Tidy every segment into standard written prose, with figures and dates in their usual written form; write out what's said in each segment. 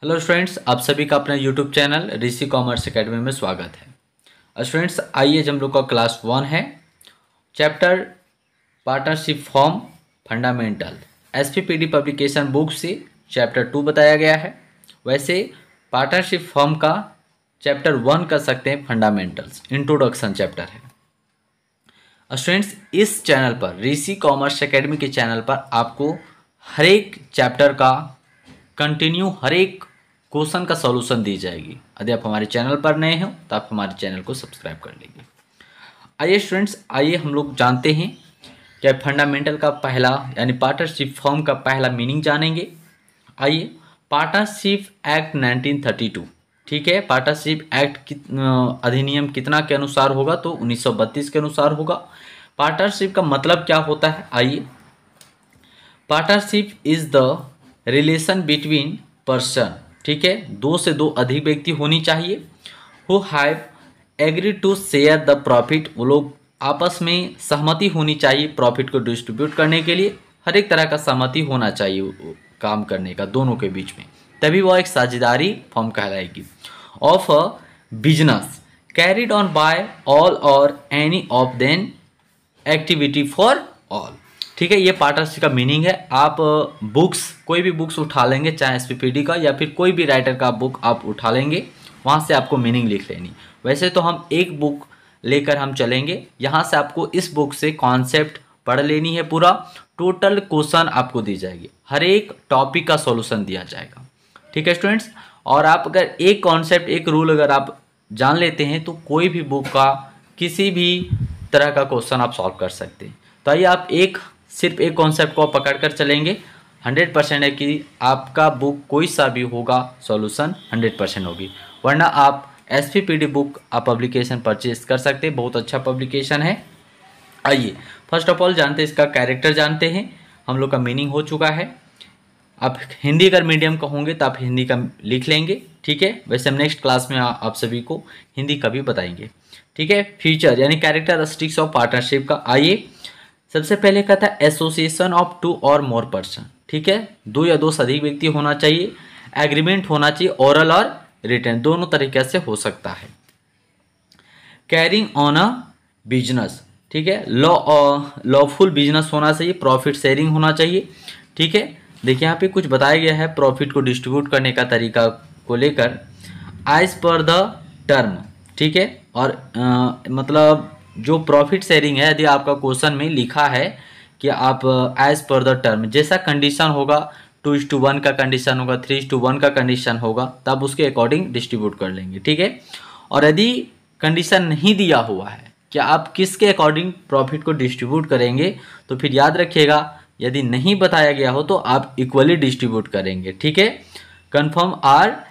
Hello students, आप सभी का अपना यूट्यूब चैनल ऋषि कॉमर्स एकेडमी में स्वागत है। स्टूडेंट्स आइए, हम लोग का क्लास 1 है, chapter partnership form fundamental, SPPD publication book से चैप्टर 2 बताया गया है। वैसे पार्टनरशिप फॉर्म का चैप्टर 1 कर सकते हैं, फंडामेंटल्स इंट्रोडक्शन चैप्टर है। स्टूडेंट्स इस चैनल पर, ऋषि कॉमर्स एकेडमी के चैनल पर आपको हर एक चैप्टर का कंटिन्यू हर एक क्वेश्चन का सॉल्यूशन दी जाएगी। यदि आप हमारे चैनल पर नए हो तो आप हमारे चैनल को सब्सक्राइब कर लीजिए। आइए स्टूडेंट्स, आइए हम लोग जानते हैं क्या फंडामेंटल का पहला यानी पार्टनरशिप फॉर्म का पहला मीनिंग जानेंगे। आइए, पार्टनरशिप एक्ट 1932, ठीक है, पार्टनरशिप एक्ट अधिनियम कितना के अनुसार होगा तो 1932 के अनुसार होगा। पार्टनरशिप का मतलब क्या होता है, आइए, partnership is the relation between person, ठीक है, दो से दो अधिक व्यक्ति होनी चाहिए, who have agree to share the profit, वो लोग आपस में सहमति होनी चाहिए प्रॉफिट को डिस्ट्रीब्यूट करने के लिए। हर एक तरह का सहमति होना चाहिए काम करने का दोनों के बीच में, तभी वह एक साझेदारी फॉर्म कहलाएगी। Of a business carried on by all और any of then activity for all, ठीक है, ये पार्टनरशिप का मीनिंग है। आप बुक्स, कोई भी बुक्स उठा लेंगे, चाहे एसपीपीडी का या फिर कोई भी राइटर का बुक आप उठा लेंगे, वहाँ से आपको मीनिंग लिख लेनी। वैसे तो हम एक बुक लेकर हम चलेंगे, यहाँ से आपको इस बुक से कॉन्सेप्ट पढ़ लेनी है, पूरा टोटल क्वेश्चन आपको दी जाएगी, हर एक टॉपिक का सॉल्यूशन दिया जाएगा, ठीक है स्टूडेंट्स। और आप अगर एक कॉन्सेप्ट, एक रूल अगर आप जान लेते हैं तो कोई भी बुक का किसी भी तरह का क्वेश्चन आप सॉल्व कर सकते हैं। तो आइए, आप सिर्फ एक कॉन्सेप्ट को पकड़ कर चलेंगे, 100% है कि आपका बुक कोई सा भी होगा सॉल्यूशन 100% होगी। वरना आप एसपीपीडी बुक आप पब्लिकेशन परचेज कर सकते हैं, बहुत अच्छा पब्लिकेशन है। आइए फर्स्ट ऑफ ऑल जानते हैं, इसका कैरेक्टर जानते हैं, हम लोग का मीनिंग हो चुका है। आप हिंदी अगर मीडियम का होंगे तो आप हिंदी का लिख लेंगे, ठीक है। वैसे हम नेक्स्ट क्लास में आप सभी को हिंदी का भी बताएंगे, ठीक है। फीचर यानी कैरेक्टरिस्टिक्स ऑफ पार्टनरशिप का, आइए सबसे पहले कहता है एसोसिएशन ऑफ 2 और मोर पर्सन, ठीक है, 2 या 2 से अधिक व्यक्ति होना चाहिए, एग्रीमेंट होना चाहिए, ओरल और रिटन दोनों तरीके से हो सकता है। कैरिंग ऑन अ बिजनेस, ठीक है, लॉफुल बिजनेस होना चाहिए, प्रॉफिट शेयरिंग होना चाहिए, ठीक है। देखिए यहाँ पे कुछ बताया गया है प्रॉफिट को डिस्ट्रीब्यूट करने का तरीका को लेकर, एज पर द टर्म, ठीक है। और मतलब जो प्रॉफिट शेयरिंग है, यदि आपका क्वेश्चन में लिखा है कि आप एज पर द टर्म, जैसा कंडीशन होगा, 2:1 का कंडीशन होगा, 3:1 का कंडीशन होगा, तब उसके अकॉर्डिंग डिस्ट्रीब्यूट कर लेंगे, ठीक है। और यदि कंडीशन नहीं दिया हुआ है कि आप किसके अकॉर्डिंग प्रॉफिट को डिस्ट्रीब्यूट करेंगे, तो फिर याद रखिएगा, यदि नहीं बताया गया हो तो आप इक्वली डिस्ट्रीब्यूट करेंगे, ठीक है। कन्फर्म आर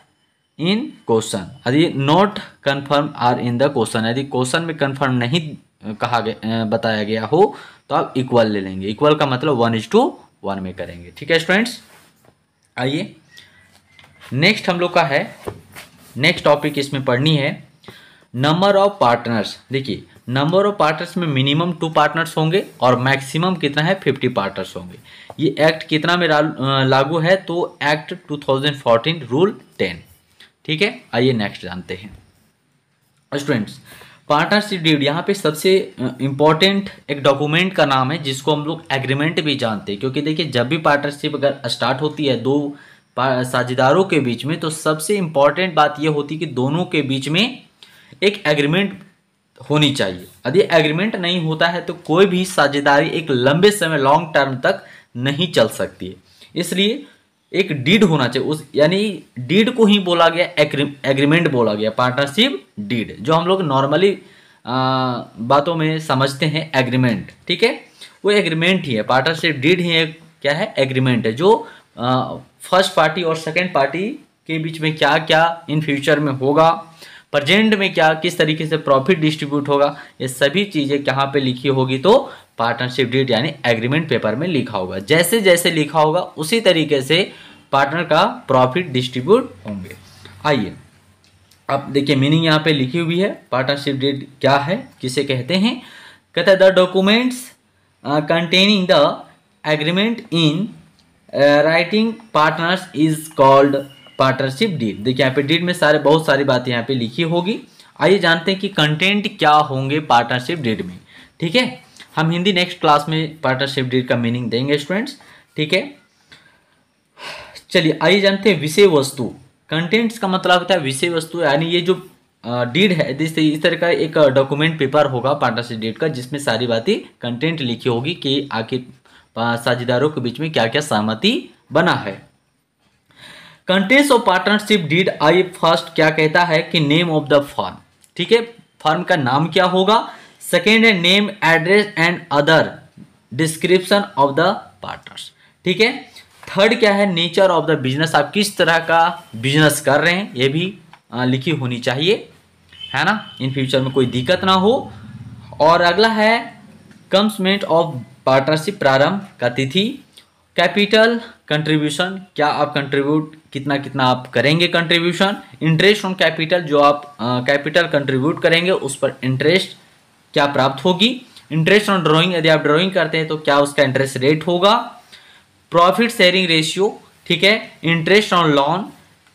इन क्वेश्चन, यदि not confirm are in the question, यदि क्वेश्चन में कन्फर्म नहीं कहा गया बताया गया हो तो आप इक्वल ले लेंगे। इक्वल का मतलब 1:1 में करेंगे, ठीक है स्टूडेंट्स। आइए नेक्स्ट हम लोग का है, नेक्स्ट टॉपिक इसमें पढ़नी है नंबर ऑफ पार्टनर्स। देखिए नंबर ऑफ पार्टनर्स में मिनिमम 2 पार्टनर्स होंगे और मैक्सिमम कितना है 50 पार्टनर्स होंगे। ये एक्ट कितना में लागू है तो एक्ट 2014 रूल 10, ठीक है। आइए नेक्स्ट जानते हैं स्टूडेंट्स, पार्टनरशिप डीड, यहाँ पे सबसे इंपॉर्टेंट एक डॉक्यूमेंट का नाम है जिसको हम लोग एग्रीमेंट भी जानते हैं, क्योंकि देखिए जब भी पार्टनरशिप अगर स्टार्ट होती है 2 साझेदारों के बीच में, तो सबसे इंपॉर्टेंट बात यह होती है कि दोनों के बीच में एक एग्रीमेंट होनी चाहिए। यदि एग्रीमेंट नहीं होता है तो कोई भी साझेदारी एक लंबे समय, लॉन्ग टर्म तक नहीं चल सकती है। इसलिए एक डीड होना चाहिए, उस यानी डीड को ही बोला गया, एग्रीमेंट बोला गया, पार्टनरशिप डीड, जो हम लोग नॉर्मली बातों में समझते हैं एग्रीमेंट, ठीक है, वो एग्रीमेंट ही है। पार्टनरशिप डीड ही एक क्या है, एग्रीमेंट है, जो फर्स्ट पार्टी और सेकेंड पार्टी के बीच में क्या क्या इन फ्यूचर में होगा, प्रेजेंट में क्या, किस तरीके से प्रॉफिट डिस्ट्रीब्यूट होगा, ये सभी चीज़ें कहाँ पे लिखी होगी तो पार्टनरशिप डीड यानी एग्रीमेंट पेपर में लिखा होगा। जैसे जैसे लिखा होगा उसी तरीके से पार्टनर का प्रॉफिट डिस्ट्रीब्यूट होंगे। आइए अब देखिए मीनिंग यहाँ पे लिखी हुई है, पार्टनरशिप डीड क्या है, किसे कहते हैं, कहते हैं the documents containing the agreement in writing partners is called partnership deed. देखिए यहाँ पे डीड में बहुत सारी बातें यहाँ पे लिखी होगी। आइए जानते हैं कि कंटेंट क्या होंगे पार्टनरशिप डीड में। ठीक है, हम हिंदी नेक्स्ट क्लास में पार्टनरशिप डीड का मीनिंग देंगे स्टूडेंट्स। ठीक है, चलिए आइए जानते हैं विषय वस्तु। कंटेंट्स का मतलब होता है विषय वस्तु, यानी ये जो डीड है इस तरह का एक डॉक्यूमेंट पेपर होगा पार्टनरशिप डीड का, जिसमें सारी बातें कंटेंट लिखी होगी कि आखिर साझेदारों के बीच में क्या क्या सहमति बना है। कंटेंट्स ऑफ पार्टनरशिप डीड, आइए फर्स्ट क्या कहता है कि नेम ऑफ द फर्म। ठीक है, फर्म का नाम क्या होगा। सेकेंड है name, address and other description of the partners. ठीक है, थर्ड क्या है नेचर ऑफ द बिजनेस, आप किस तरह का बिजनेस कर रहे हैं ये भी लिखी होनी चाहिए, है ना, इन फ्यूचर में कोई दिक्कत ना हो। और अगला है कमेंसमेंट ऑफ पार्टनरशिप, प्रारंभ का तिथि। कैपिटल कंट्रीब्यूशन, क्या आप कंट्रीब्यूट कितना कितना आप करेंगे कंट्रीब्यूशन। इंटरेस्ट ऑन कैपिटल, जो आप कैपिटल कंट्रीब्यूट करेंगे उस पर इंटरेस्ट क्या प्राप्त होगी। इंटरेस्ट ऑन ड्राइंग, यदि आप ड्राइंग करते हैं तो क्या उसका इंटरेस्ट रेट होगा। प्रॉफिट शेयरिंग रेशियो, ठीक है। Interest on loan,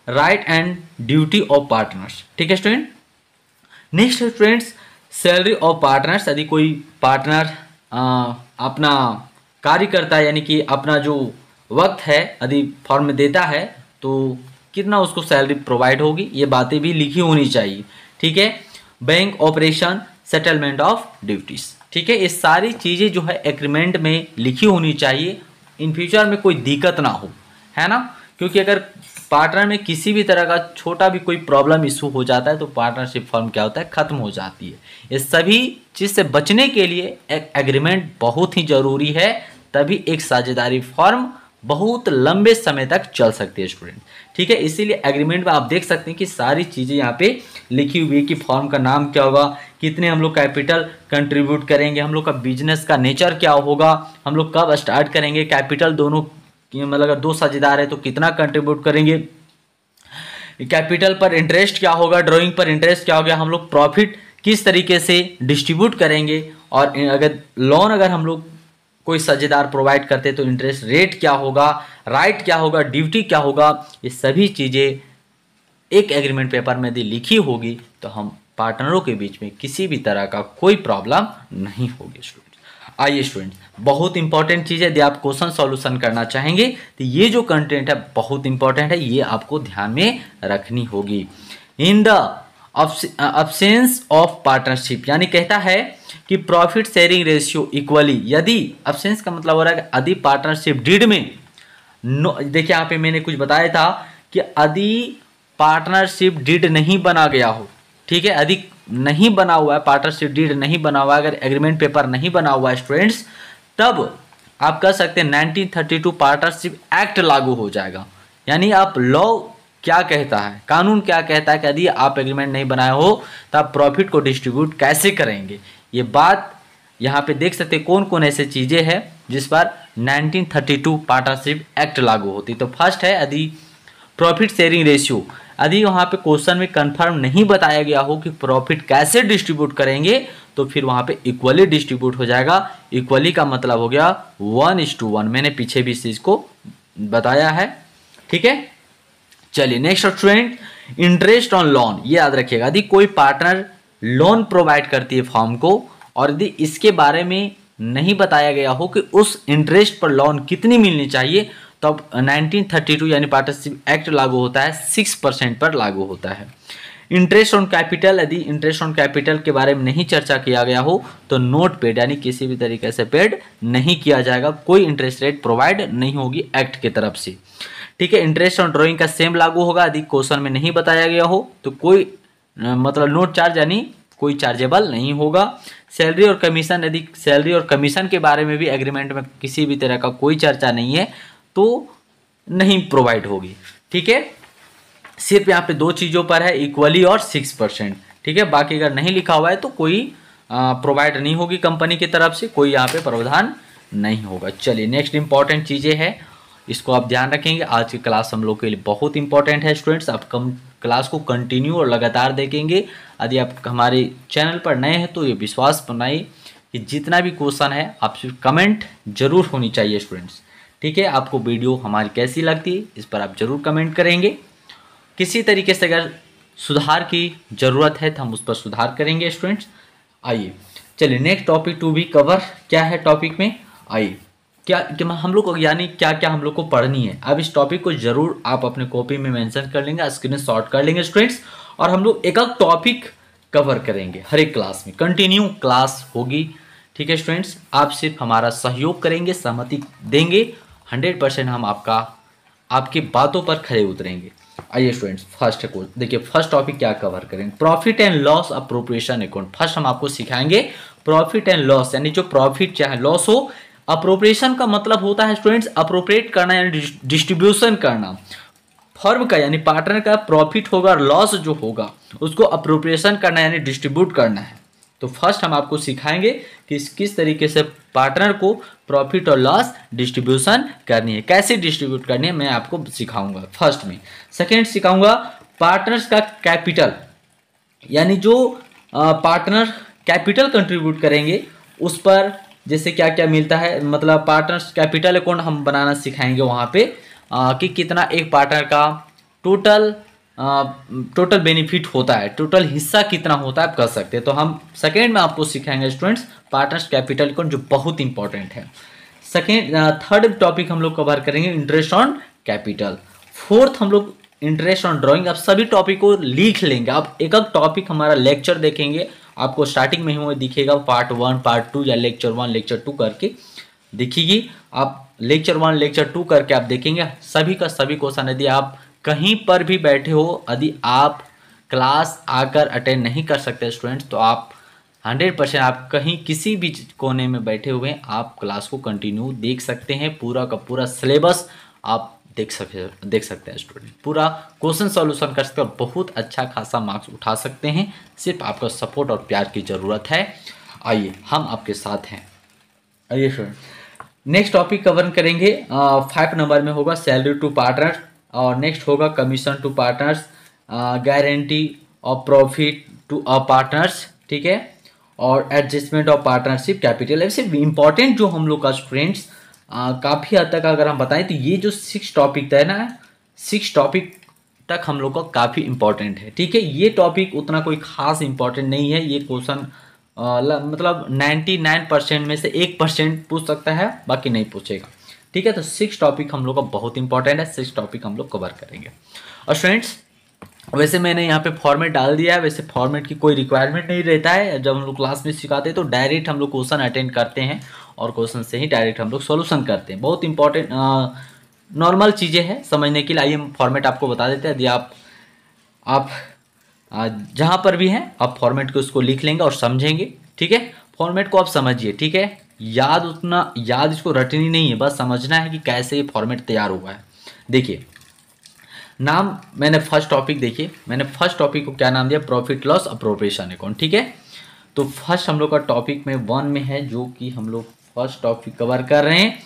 right and duty of partners. ठीक है student, next students salary of partners, यदि कोई पार्टनर अपना कार्य करता है, यानी कि अपना जो वक्त है यदि फॉर्म में देता है तो कितना उसको सैलरी प्रोवाइड होगी, ये बातें भी लिखी होनी चाहिए। ठीक है, bank operation, settlement of duties. ठीक है, ये सारी चीज़ें जो है एग्रीमेंट में लिखी होनी चाहिए, इन फ्यूचर में कोई दिक्कत ना हो, है ना। क्योंकि अगर पार्टनर में किसी भी तरह का छोटा भी कोई प्रॉब्लम इशू हो जाता है तो पार्टनरशिप फर्म क्या होता है, खत्म हो जाती है। ये सभी चीज़ से बचने के लिए एक एग्रीमेंट बहुत ही जरूरी है, तभी एक साझेदारी फर्म बहुत लंबे समय तक चल सकती है स्टूडेंट। ठीक है, इसीलिए एग्रीमेंट में आप देख सकते हैं कि सारी चीज़ें यहाँ पे लिखी हुई है कि फर्म का नाम क्या होगा, कितने हम लोग कैपिटल कंट्रीब्यूट करेंगे, हम लोग का बिजनेस का नेचर क्या होगा, हम लोग कब स्टार्ट करेंगे, कैपिटल दोनों मतलब अगर दो साझेदार है तो कितना कंट्रीब्यूट करेंगे, कैपिटल पर इंटरेस्ट क्या होगा, ड्राइंग पर इंटरेस्ट क्या होगा, हम लोग प्रॉफिट किस तरीके से डिस्ट्रीब्यूट करेंगे, और अगर लोन अगर हम लोग कोई साझेदार प्रोवाइड करते तो इंटरेस्ट रेट क्या होगा, राइट क्या होगा, ड्यूटी क्या होगा, ये सभी चीज़ें एक एग्रीमेंट पेपर में यदि लिखी होगी तो हम पार्टनरों के बीच में किसी भी तरह का कोई प्रॉब्लम नहीं होगी स्टूडेंट। आइए स्टूडेंट, बहुत इंपॉर्टेंट चीज़ है, यदि आप क्वेश्चन सॉल्यूशन करना चाहेंगे तो ये जो कंटेंट है बहुत इंपॉर्टेंट है, ये आपको ध्यान में रखनी होगी। In the absence of partnership, यानी कहता है कि प्रॉफिट शेयरिंग रेशियो इक्वली, यदि अब्सेंस का मतलब हो रहा है कि यदि पार्टनरशिप डीड में देखिए यहाँ पे मैंने कुछ बताया था कि यदि पार्टनरशिप डीड नहीं बना गया हो, ठीक है, यदि नहीं बना हुआ है पार्टनरशिप डीड नहीं बना हुआ है, अगर एग्रीमेंट पेपर नहीं बना हुआ है स्टूडेंट्स, तब आप कह सकते हैं 1932 पार्टनरशिप एक्ट लागू हो जाएगा। यानी आप लॉ क्या कहता है, कानून क्या कहता है कि यदि आप एग्रीमेंट नहीं बनाए हो तो आप प्रॉफिट को डिस्ट्रीब्यूट कैसे करेंगे, ये बात यहाँ पे देख सकते हैं कौन कौन ऐसे चीज़ें हैं जिस पर 1932 पार्टनरशिप एक्ट लागू होती। तो फर्स्ट है यदि प्रॉफिट शेयरिंग रेशियो, यदि वहाँ पे क्वेश्चन में कंफर्म नहीं बताया गया हो कि प्रॉफिट कैसे डिस्ट्रीब्यूट करेंगे तो फिर वहाँ पे इक्वली डिस्ट्रीब्यूट हो जाएगा। इक्वली का मतलब हो गया 1:1, मैंने पीछे भी इस चीज़ को बताया है। ठीक है, चलिए next student, interest on loan, ये याद रखिएगा, यदि कोई पार्टनर लोन प्रोवाइड करती है फर्म को और यदि इसके बारे में नहीं बताया गया हो कि उस इंटरेस्ट पर लोन कितनी मिलनी चाहिए, तो अब 1932 यानी पार्टनरशिप एक्ट लागू होता है, 6% पर लागू होता है। इंटरेस्ट ऑन कैपिटल, यदि इंटरेस्ट ऑन कैपिटल के बारे में नहीं चर्चा किया गया हो तो नोट पेड, यानी किसी भी तरीके से पेड नहीं किया जाएगा, कोई इंटरेस्ट रेट प्रोवाइड नहीं होगी एक्ट की तरफ से। ठीक है, इंटरेस्ट ऑन ड्राइंग का सेम लागू होगा, यदि क्वेश्चन में नहीं बताया गया हो तो कोई मतलब नोट चार्ज यानी कोई चार्जेबल नहीं होगा। सैलरी और कमीशन, यदि सैलरी और कमीशन के बारे में भी एग्रीमेंट में किसी भी तरह का कोई चर्चा नहीं है तो नहीं प्रोवाइड होगी। ठीक है, सिर्फ यहाँ पे दो चीज़ों पर है, इक्वली और 6%। ठीक है, बाकी अगर नहीं लिखा हुआ है तो कोई प्रोवाइड नहीं होगी कंपनी की तरफ से, कोई यहाँ पे प्रावधान नहीं होगा। चलिए नेक्स्ट इंपॉर्टेंट चीज़ें हैं, इसको आप ध्यान रखेंगे। आज की क्लास हम लोग के लिए बहुत इंपॉर्टेंट है स्टूडेंट्स, आप क्लास को कंटिन्यू और लगातार देखेंगे। यदि आप हमारे चैनल पर नए हैं तो ये विश्वास बनाइए कि जितना भी क्वेश्चन है आपसे कमेंट जरूर होनी चाहिए स्टूडेंट्स। ठीक है, आपको वीडियो हमारी कैसी लगती है इस पर आप जरूर कमेंट करेंगे। किसी तरीके से अगर सुधार की ज़रूरत है तो हम उस पर सुधार करेंगे स्टूडेंट्स। आइए चलिए नेक्स्ट टॉपिक टू भी कवर क्या है टॉपिक में। आइए क्या हम लोग को यानी क्या क्या हम लोग को पढ़नी है। अब इस टॉपिक को जरूर आप अपने कॉपी में मेंशन कर लेंगे, स्क्रीन शॉट कर लेंगे स्टूडेंट्स, और हम लोग एक टॉपिक कवर करेंगे हर एक क्लास में, कंटिन्यू क्लास होगी। ठीक है स्टूडेंट्स, आप सिर्फ हमारा सहयोग करेंगे, सहमति देंगे, 100% हम आपकी बातों पर खड़े उतरेंगे। आइए स्टूडेंट्स फर्स्ट को देखिए, फर्स्ट टॉपिक क्या कवर करेंगे, profit and loss appropriation account. First हम आपको सिखाएंगे प्रॉफिट एंड लॉस, यानी जो प्रॉफिट चाहे लॉस हो। अप्रोप्रिएशन का मतलब होता है स्टूडेंट्स अप्रोप्रिएट करना यानी डिस्ट्रीब्यूशन करना। फर्म का यानी पार्टनर का प्रॉफिट होगा और लॉस जो होगा उसको अप्रोप्रिएशन करना यानी डिस्ट्रीब्यूट करना है। तो फर्स्ट हम आपको सिखाएंगे कि किस तरीके से पार्टनर को प्रॉफिट और लॉस डिस्ट्रीब्यूशन करनी है, कैसे डिस्ट्रीब्यूट करनी है, मैं आपको सिखाऊंगा फर्स्ट में। सेकेंड सिखाऊंगा पार्टनर्स का कैपिटल, यानी जो पार्टनर कैपिटल कंट्रीब्यूट करेंगे उस पर जैसे क्या क्या मिलता है, मतलब पार्टनर्स कैपिटल अकाउंट हम बनाना सिखाएंगे वहाँ पे कि कितना एक पार्टनर का टोटल बेनिफिट होता है, टोटल हिस्सा कितना होता है आप कर सकते हैं। तो हम सेकेंड में आपको सिखाएंगे स्टूडेंट्स पार्टनर्स कैपिटल अकाउंट, जो बहुत इंपॉर्टेंट है। थर्ड टॉपिक हम लोग कवर करेंगे इंटरेस्ट ऑन कैपिटल। फोर्थ हम लोग इंटरेस्ट ऑन ड्राइंग। आप सभी टॉपिक को लिख लेंगे, आप एक टॉपिक हमारा लेक्चर देखेंगे, आपको स्टार्टिंग में ही वो दिखेगा पार्ट 1 पार्ट 2 या लेक्चर 1 लेक्चर 2 करके दिखेगी। आप लेक्चर 1 लेक्चर 2 करके आप देखेंगे सभी का सभी क्वेश्चन। यदि आप कहीं पर भी बैठे हो, यदि आप क्लास आकर अटेंड नहीं कर सकते स्टूडेंट्स, तो आप 100% आप कहीं किसी भी कोने में बैठे हुए आप क्लास को कंटिन्यू देख सकते हैं। पूरा का पूरा सिलेबस आप देख सकते हैं स्टूडेंट, पूरा क्वेश्चन सॉल्यूशन कर सकते हैं और बहुत अच्छा खासा मार्क्स उठा सकते हैं। सिर्फ आपका सपोर्ट और प्यार की ज़रूरत है। आइए हम आपके साथ हैं। आइए स्टूडेंट नेक्स्ट टॉपिक कवर करेंगे 5 नंबर में होगा सैलरी टू पार्टनर, और नेक्स्ट होगा commission to partners, guarantee of profit to partners, ठीक है, और एडजस्टमेंट ऑफ पार्टनरशिप कैपिटल। ऐसे इंपॉर्टेंट जो हम लोग का स्टूडेंट्स काफ़ी हद तक अगर हम बताएं तो ये जो 6 टॉपिक है ना, 6 टॉपिक तक हम लोग का काफ़ी इंपॉर्टेंट है। ठीक है, ये टॉपिक उतना कोई खास इंपॉर्टेंट नहीं है। ये क्वेश्चन मतलब 99% में से 1% पूछ सकता है, बाकी नहीं पूछेगा। ठीक है, तो 6 टॉपिक हम लोग का बहुत इंपॉर्टेंट है, 6 टॉपिक हम लोग कवर करेंगे। और स्टूडेंट्स वैसे मैंने यहाँ पे फॉर्मेट डाल दिया है, वैसे फॉर्मेट की कोई रिक्वायरमेंट नहीं रहता है। जब हम लोग क्लास में सिखाते हैं तो डायरेक्ट हम लोग क्वेश्चन अटेंड करते हैं और क्वेश्चन से ही डायरेक्ट हम लोग सॉल्यूशन करते हैं। बहुत इंपॉर्टेंट नॉर्मल चीज़ें हैं समझने के लिए। आइए हम फॉर्मेट आपको बता देते हैं। यदि आप जहाँ पर भी हैं आप फॉर्मेट को उसको लिख लेंगे और समझेंगे। ठीक है, फॉर्मेट को आप समझिए। ठीक है, याद इसको रटनी नहीं है, बस समझना है कि कैसे ये फॉर्मेट तैयार हुआ है। देखिए नाम मैंने फर्स्ट टॉपिक को क्या नाम दिया, प्रॉफिट लॉस अप्रोप्रिएशन अकाउंट। ठीक है, तो फर्स्ट हम लोग का टॉपिक में 1 में है, जो कि हम लोग फर्स्ट टॉपिक कवर कर रहे हैं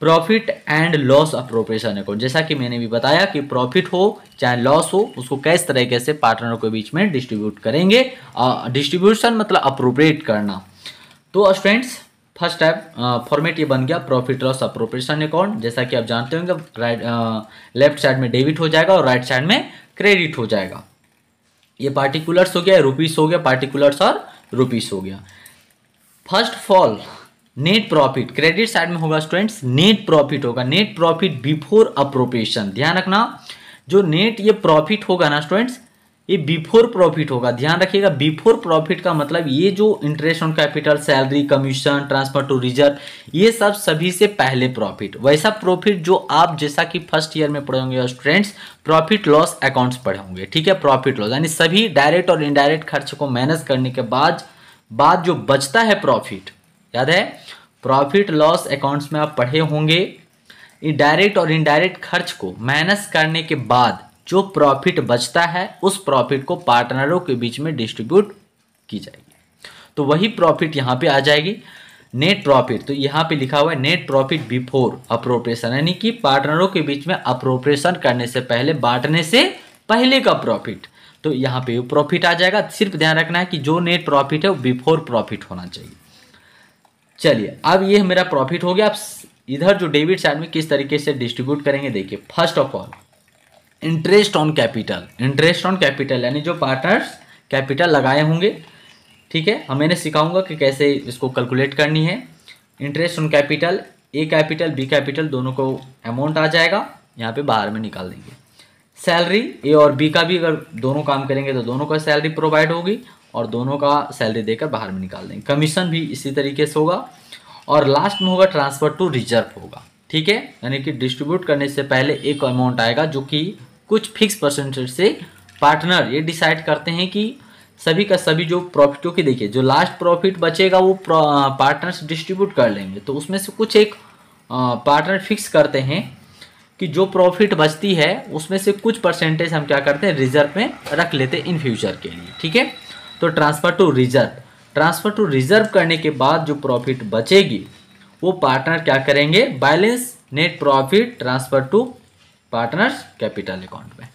profit and loss appropriation account. जैसा कि मैंने भी बताया कि प्रॉफिट हो चाहे लॉस हो उसको किस तरीके से पार्टनरों के बीच में डिस्ट्रीब्यूट करेंगे। डिस्ट्रीब्यूशन मतलब अप्रोप्रिएट करना। तो स्टूडेंट्स फर्स्ट टाइप फॉर्मेट ये बन गया प्रॉफिट लॉस अप्रोप्रिएशन अकाउंट। जैसा कि आप जानते होंगे लेफ्ट साइड में डेबिट हो जाएगा और राइट साइड में क्रेडिट हो जाएगा। ये पार्टिकुलर्स हो गया, रुपीस हो गया, पार्टिकुलर्स और रुपीस हो गया। First of all net profit credit side में होगा स्टूडेंट्स, नेट प्रॉफिट होगा, नेट प्रॉफिट बिफोर अप्रोप्रिएशन। ध्यान रखना, जो नेट ये प्रॉफिट होगा ना स्टूडेंट्स, ये बिफोर प्रॉफिट होगा। ध्यान रखिएगा, बिफोर प्रॉफिट का मतलब ये जो interest on capital, salary, commission, transfer to reserve, ये सब सभी से पहले प्रॉफिट। वैसा प्रॉफिट जो आप जैसा कि फर्स्ट ईयर में पढ़े होंगे स्टूडेंट्स, प्रॉफिट लॉस अकाउंट्स पढ़े होंगे। ठीक है, प्रॉफिट लॉस यानी सभी डायरेक्ट और इनडायरेक्ट खर्च को मैनेज करने के बाद जो बचता है प्रॉफिट, याद है प्रॉफिट लॉस अकाउंट्स में आप पढ़े होंगे, डायरेक्ट और इनडायरेक्ट खर्च को मैनेज करने के बाद जो प्रॉफिट बचता है उस प्रॉफिट को पार्टनरों के बीच में डिस्ट्रीब्यूट की जाएगी। तो वही प्रॉफिट यहाँ पे आ जाएगी नेट प्रॉफिट। तो यहाँ पे लिखा हुआ है नेट प्रॉफिट बिफोर अप्रोप्रिएशन, यानी कि पार्टनरों के बीच में अप्रोप्रिएशन करने से पहले, बांटने से पहले का प्रॉफिट। तो यहाँ पे प्रॉफिट आ जाएगा। सिर्फ ध्यान रखना है कि जो नेट प्रॉफिट है वो बिफोर प्रॉफिट होना चाहिए। चलिए अब ये मेरा प्रॉफिट हो गया। अब इधर जो डेबिट साइड में किस तरीके से डिस्ट्रीब्यूट करेंगे देखिए। First of all interest on capital, interest on capital यानी जो पार्टनर्स कैपिटल लगाए होंगे, ठीक है, हम मैंने सिखाऊंगा कि कैसे इसको कैलकुलेट करनी है। Interest on capital, A capital B capital दोनों को अमाउंट आ जाएगा, यहाँ पे बाहर में निकाल देंगे। सैलरी ए और बी का भी अगर दोनों काम करेंगे तो दोनों का सैलरी प्रोवाइड होगी और दोनों का सैलरी देकर बाहर में निकाल देंगे। कमीशन भी इसी तरीके से होगा और लास्ट में होगा ट्रांसफर टू रिजर्व होगा, ठीक है, यानी कि डिस्ट्रीब्यूट करने से पहले एक अमाउंट आएगा जो कि कुछ फिक्स परसेंटेज से पार्टनर ये डिसाइड करते हैं कि सभी का सभी जो प्रॉफिटों की, देखिए जो लास्ट प्रॉफिट बचेगा वो पार्टनर्स डिस्ट्रीब्यूट कर लेंगे, तो उसमें से कुछ एक पार्टनर फिक्स करते हैं कि जो प्रॉफिट बचती है उसमें से कुछ परसेंटेज हम क्या करते हैं रिजर्व में रख लेते हैं इन फ्यूचर के लिए, ठीक है। तो transfer to reserve, transfer to reserve करने के बाद जो प्रॉफिट बचेगी वो पार्टनर क्या करेंगे, balance net profit transfer to partners capital account में,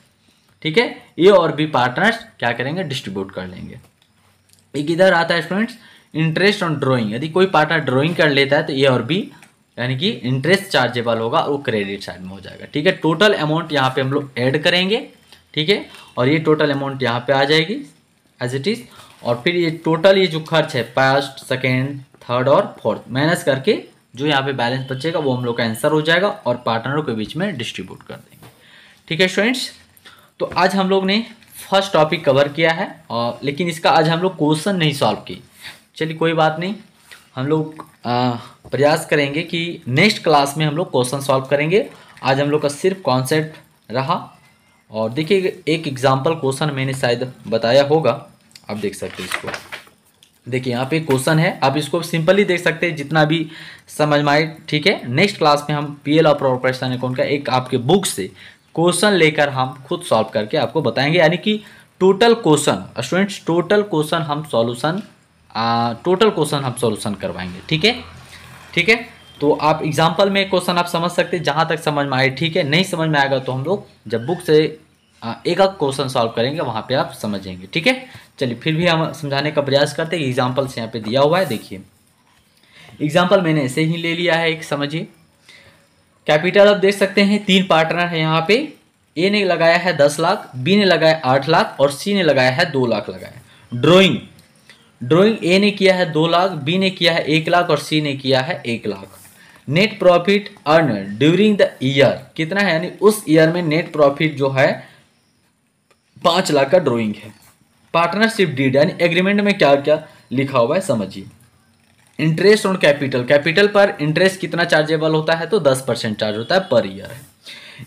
ठीक है। ए और बी पार्टनर्स क्या करेंगे, डिस्ट्रीब्यूट कर लेंगे। एक इधर आता है स्टूडेंट्स इंटरेस्ट ऑन ड्राइंग, यदि कोई पार्टनर ड्राइंग कर लेता है तो ए और बी यानी कि इंटरेस्ट चार्जेबल होगा, वो क्रेडिट साइड में हो जाएगा, ठीक है। टोटल अमाउंट यहाँ पे हम लोग ऐड करेंगे, ठीक है, और ये टोटल अमाउंट यहाँ पे आ जाएगी एज इट इज, और फिर ये टोटल ये जो खर्च है फर्स्ट सेकेंड थर्ड और फोर्थ माइनस करके जो यहाँ पे बैलेंस बचेगा वो हम लोग का आंसर हो जाएगा और पार्टनरों के बीच में डिस्ट्रीब्यूट कर देंगे, ठीक है स्टूडेंट्स। तो आज हम लोग ने फर्स्ट टॉपिक कवर किया है और लेकिन इसका आज हम लोग क्वेश्चन नहीं सॉल्व किए, चलिए कोई बात नहीं, हम लोग प्रयास करेंगे कि नेक्स्ट क्लास में हम लोग क्वेश्चन सॉल्व करेंगे। आज हम लोग का सिर्फ कॉन्सेप्ट रहा और देखिए एक एग्जांपल क्वेश्चन मैंने शायद बताया होगा, आप देख सकते हैं इसको, देखिए यहाँ पे क्वेश्चन है, आप इसको सिंपली देख सकते हैं जितना भी समझ में आए, ठीक है। नेक्स्ट क्लास में हम पीएल और कॉर्पोरेशन अकाउंट का एक आपके बुक से क्वेश्चन लेकर हम खुद सॉल्व करके आपको बताएंगे, यानी कि total question students, total question हम सॉल्यूशन करवाएंगे, ठीक है, ठीक है। तो आप एग्जांपल में क्वेश्चन आप समझ सकते हैं जहाँ तक समझ में आए, ठीक है, नहीं समझ में आएगा तो हम लोग जब बुक से एक क्वेश्चन सॉल्व करेंगे वहाँ पे आप समझेंगे, ठीक है। चलिए फिर भी हम समझाने का प्रयास करते हैं, एग्जाम्पल्स यहाँ पे दिया हुआ है, देखिए एग्जाम्पल मैंने ऐसे ही ले लिया है, एक समझिए कैपिटल आप देख सकते हैं तीन पार्टनर है यहाँ पे, ए ने लगाया है 10 लाख, बी ने लगाया 8 लाख और सी ने लगाया है 2 लाख लगाया। ड्राइंग ए ने किया है 2 लाख, बी ने किया है 1 लाख और सी ने किया है 1 lakh. Net profit earn during the year कितना है, यानी उस ईयर में नेट प्रॉफिट जो है 5 लाख का ड्राइंग है। पार्टनरशिप डीड यानी एग्रीमेंट में क्या क्या लिखा हुआ है समझिए। इंटरेस्ट ऑन कैपिटल, कैपिटल पर इंटरेस्ट कितना चार्जेबल होता है तो 10% चार्ज होता है पर ईयर है।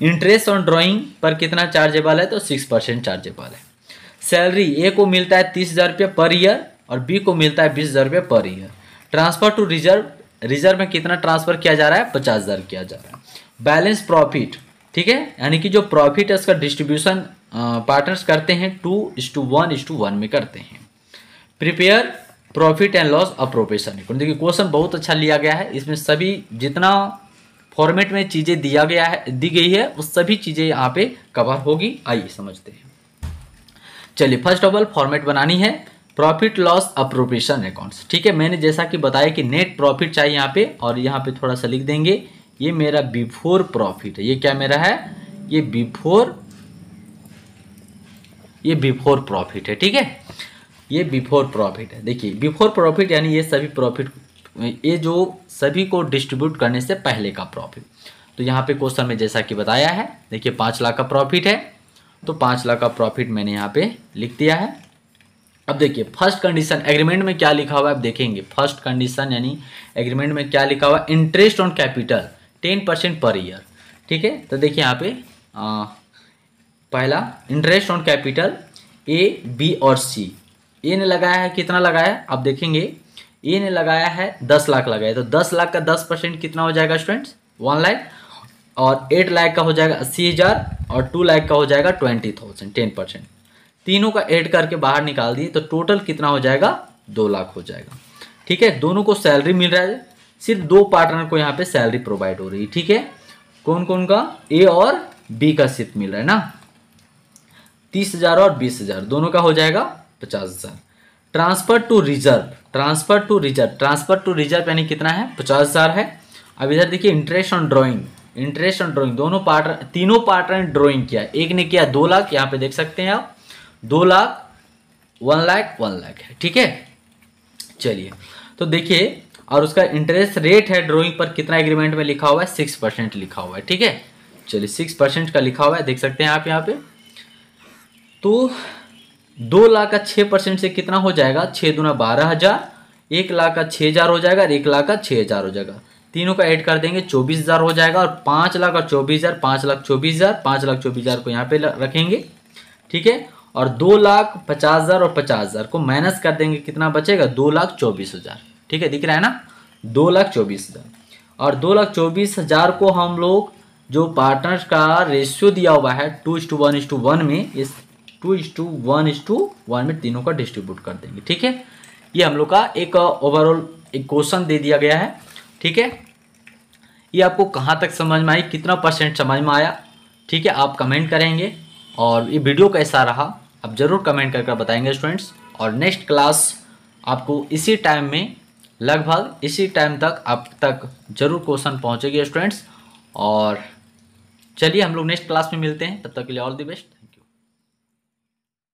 इंटरेस्ट ऑन ड्राइंग पर कितना चार्जेबल है तो 6% चार्जेबल है। सैलरी ए को मिलता है 30,000 रुपये पर ईयर और बी को मिलता है 20,000 रुपये per year. Transfer to reserve, reserve में कितना ट्रांसफर किया जा रहा है 50,000 किया जा रहा है। बैलेंस प्रॉफिट, ठीक है, यानी कि जो प्रॉफिट है उसका डिस्ट्रीब्यूशन पार्टनर्स करते हैं 2:1:1 में करते हैं। Prepare profit and loss appropriation account, देखिए क्वेश्चन बहुत अच्छा लिया गया है, इसमें सभी जितना फॉर्मेट में चीज़ें दिया गया है दी गई है वो सभी चीज़ें यहाँ पे कवर होगी। आइए समझते हैं, चलिए फर्स्ट ऑफ ऑल फॉर्मेट बनानी है प्रॉफिट लॉस अप्रोप्रिएशन अकाउंट्स, ठीक है। मैंने जैसा कि बताया कि नेट प्रॉफिट चाहिए यहाँ पे और यहाँ पे थोड़ा सा लिख देंगे ये मेरा बिफोर प्रॉफिट है, ये क्या मेरा है, ये बिफोर प्रॉफिट है, ठीक है, ये बिफोर प्रॉफिट है। देखिए बिफोर प्रॉफिट यानी ये सभी प्रॉफिट, ये जो सभी को डिस्ट्रीब्यूट करने से पहले का प्रॉफिट। तो यहाँ पे क्वेश्चन में जैसा कि बताया है, देखिए 5 लाख का प्रॉफिट है तो 5 लाख का प्रॉफिट मैंने यहाँ पे लिख दिया है। अब देखिए फर्स्ट कंडीशन एग्रीमेंट में क्या लिखा हुआ है, आप देखेंगे फर्स्ट कंडीशन यानी एग्रीमेंट में क्या लिखा हुआ है, interest on capital 10% per year, ठीक है। तो देखिए यहाँ पे पहला interest on capital A B और सी, ए ने लगाया है कितना लगाया है, आप देखेंगे ए ने लगाया है 10 लाख लगाया, तो 10 लाख का 10% कितना हो जाएगा स्टूडेंट्स 1 लाख, और 8 लाख का हो जाएगा 80,000 और 2 लाख का हो जाएगा 20,000 10%। तीनों का ऐड करके बाहर निकाल दिए तो टोटल कितना हो जाएगा 2 लाख हो जाएगा, ठीक है। दोनों को सैलरी मिल रहा है, सिर्फ 2 पार्टनर को यहाँ पे सैलरी प्रोवाइड हो रही है, ठीक है। कौन कौन का, ए और बी का सिर्फ मिल रहा है ना, 30,000 और 20,000 दोनों का हो जाएगा 50,000। ट्रांसफर टू रिजर्व यानी कितना है 50,000 है। अब इधर देखिए interest on drawing, interest on drawing दोनों पार्टनर, तीनों पार्टनर ने ड्राइंग किया। एक ने किया 2 लाख, यहाँ पे देख सकते हैं आप 2 लाख, 1 लाख, 1 लाख है, ठीक है। चलिए तो देखिए, और उसका इंटरेस्ट रेट है ड्राइंग पर कितना एग्रीमेंट में लिखा हुआ है, 6% लिखा हुआ है, ठीक है। चलिए 6% का लिखा हुआ है, देख सकते हैं आप यहाँ पे। तो 2 लाख का 6% से कितना हो जाएगा, 6 दूना 12,000, 1 लाख का 6,000 हो जाएगा और 1 लाख का 6,000 हो जाएगा। तीनों का ऐड कर देंगे 24,000 हो जाएगा, और 5 लाख और 24,000, 5,24,000, 5,24,000 को यहाँ पे रखेंगे, ठीक है। और 2,50,000 और 50,000 को माइनस कर देंगे, कितना बचेगा, 2,24,000, ठीक है, दिख रहा है ना, 2,24,000। और 2,24,000 को हम लोग जो पार्टनर्स का रेशियो दिया हुआ है 2:1:1 में, इस 2:1:1 में तीनों का डिस्ट्रीब्यूट कर देंगे, ठीक है। ये हम लोग का एक ओवरऑल एक क्वेश्चन दे दिया गया है, ठीक है। ये आपको कहाँ तक समझ में आई, कितना % समझ में आया, ठीक है, आप कमेंट करेंगे। और ये वीडियो कैसा रहा आप ज़रूर कमेंट करके बताएंगे स्टूडेंट्स। और नेक्स्ट क्लास आपको इसी टाइम में, लगभग इसी टाइम तक आप तक जरूर क्वेश्चन पहुँचेगी स्टूडेंट्स। और चलिए हम लोग नेक्स्ट क्लास में मिलते हैं, तब तक के लिए ऑल द बेस्ट।